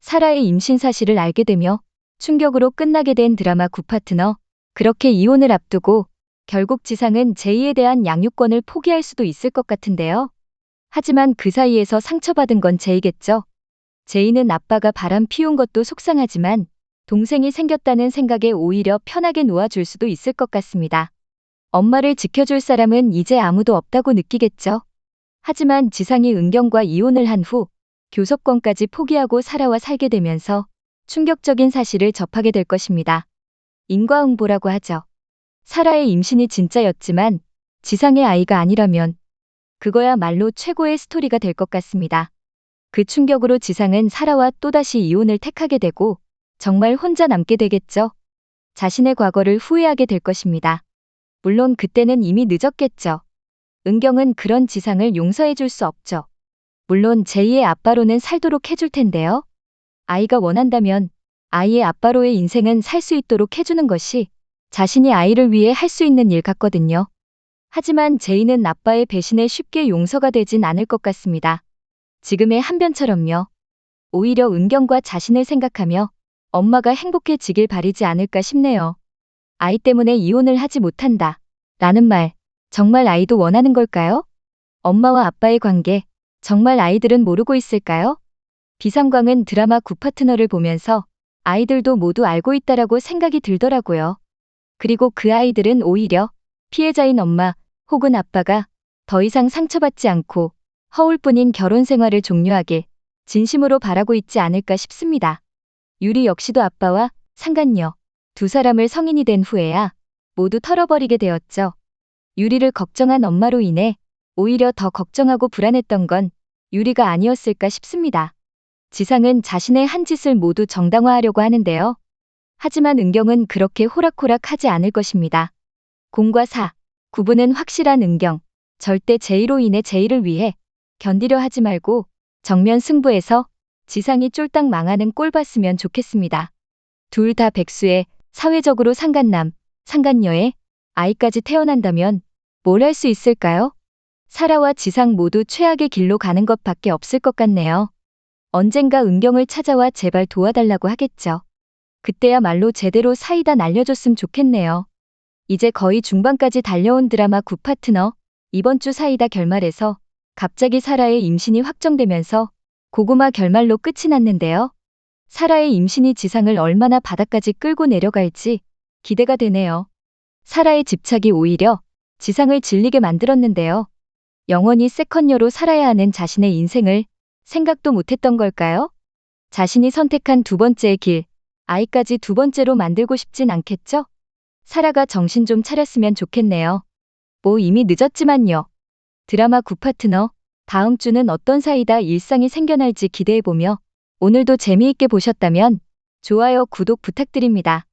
사라의 임신 사실을 알게 되며 충격으로 끝나게 된 드라마 구파트너. 그렇게 이혼을 앞두고 결국 지상은 제이에 대한 양육권을 포기할 수도 있을 것 같은데요. 하지만 그 사이에서 상처받은 건 제이겠죠. 제이는 아빠가 바람 피운 것도 속상하지만 동생이 생겼다는 생각에 오히려 편하게 놓아줄 수도 있을 것 같습니다. 엄마를 지켜줄 사람은 이제 아무도 없다고 느끼겠죠. 하지만 지상이 은경과 이혼을 한 후 교섭권까지 포기하고 사라와 살게 되면서 충격적인 사실을 접하게 될 것입니다. 인과응보라고 하죠. 사라의 임신이 진짜였지만 지상의 아이가 아니라면 그거야말로 최고의 스토리가 될 것 같습니다. 그 충격으로 지상은 사라와 또다시 이혼을 택하게 되고 정말 혼자 남게 되겠죠. 자신의 과거를 후회하게 될 것입니다. 물론 그때는 이미 늦었겠죠. 은경은 그런 지상을 용서해 줄 수 없죠. 물론 제이의 아빠로는 살도록 해줄 텐데요. 아이가 원한다면 아이의 아빠로의 인생은 살 수 있도록 해주는 것이 자신이 아이를 위해 할 수 있는 일 같거든요. 하지만 제이는 아빠의 배신에 쉽게 용서가 되진 않을 것 같습니다. 지금의 한변처럼요. 오히려 은경과 자신을 생각하며 엄마가 행복해지길 바라지 않을까 싶네요. 아이 때문에 이혼을 하지 못한다. 라는 말, 정말 아이도 원하는 걸까요? 엄마와 아빠의 관계, 정말 아이들은 모르고 있을까요? 비상광은 드라마 구파트너를 보면서 아이들도 모두 알고 있다라고 생각이 들더라고요. 그리고 그 아이들은 오히려 피해자인 엄마 혹은 아빠가 더 이상 상처받지 않고 허울뿐인 결혼 생활을 종료하길 진심으로 바라고 있지 않을까 싶습니다. 유리 역시도 아빠와 상간녀 두 사람을 성인이 된 후에야 모두 털어버리게 되었죠. 유리를 걱정한 엄마로 인해 오히려 더 걱정하고 불안했던 건 유리가 아니었을까 싶습니다. 지상은 자신의 한 짓을 모두 정당화하려고 하는데요. 하지만 은경은 그렇게 호락호락하지 않을 것입니다. 공과 사, 구분은 확실한 은경, 절대 제이로 인해 제이를 위해 견디려 하지 말고 정면 승부에서 지상이 쫄딱 망하는 꼴 봤으면 좋겠습니다. 둘 다 백수에 사회적으로 상간남, 상간녀에 아이까지 태어난다면 뭘 할 수 있을까요? 사라와 지상 모두 최악의 길로 가는 것밖에 없을 것 같네요. 언젠가 은경을 찾아와 제발 도와달라고 하겠죠. 그때야말로 제대로 사이다 날려줬으면 좋겠네요. 이제 거의 중반까지 달려온 드라마 구파트너. 이번 주 사이다 결말에서 갑자기 사라의 임신이 확정되면서 고구마 결말로 끝이 났는데요. 사라의 임신이 지상을 얼마나 바닥까지 끌고 내려갈지 기대가 되네요. 사라의 집착이 오히려 지상을 질리게 만들었는데요. 영원히 세컨녀로 살아야 하는 자신의 인생을 생각도 못했던 걸까요? 자신이 선택한 두 번째의 길, 아이까지 두 번째로 만들고 싶진 않겠죠? 사라가 정신 좀 차렸으면 좋겠네요. 뭐 이미 늦었지만요. 드라마 구파트너. 다음 주는 어떤 사이다 일상이 생겨날지 기대해보며 오늘도 재미있게 보셨다면 좋아요, 구독 부탁드립니다.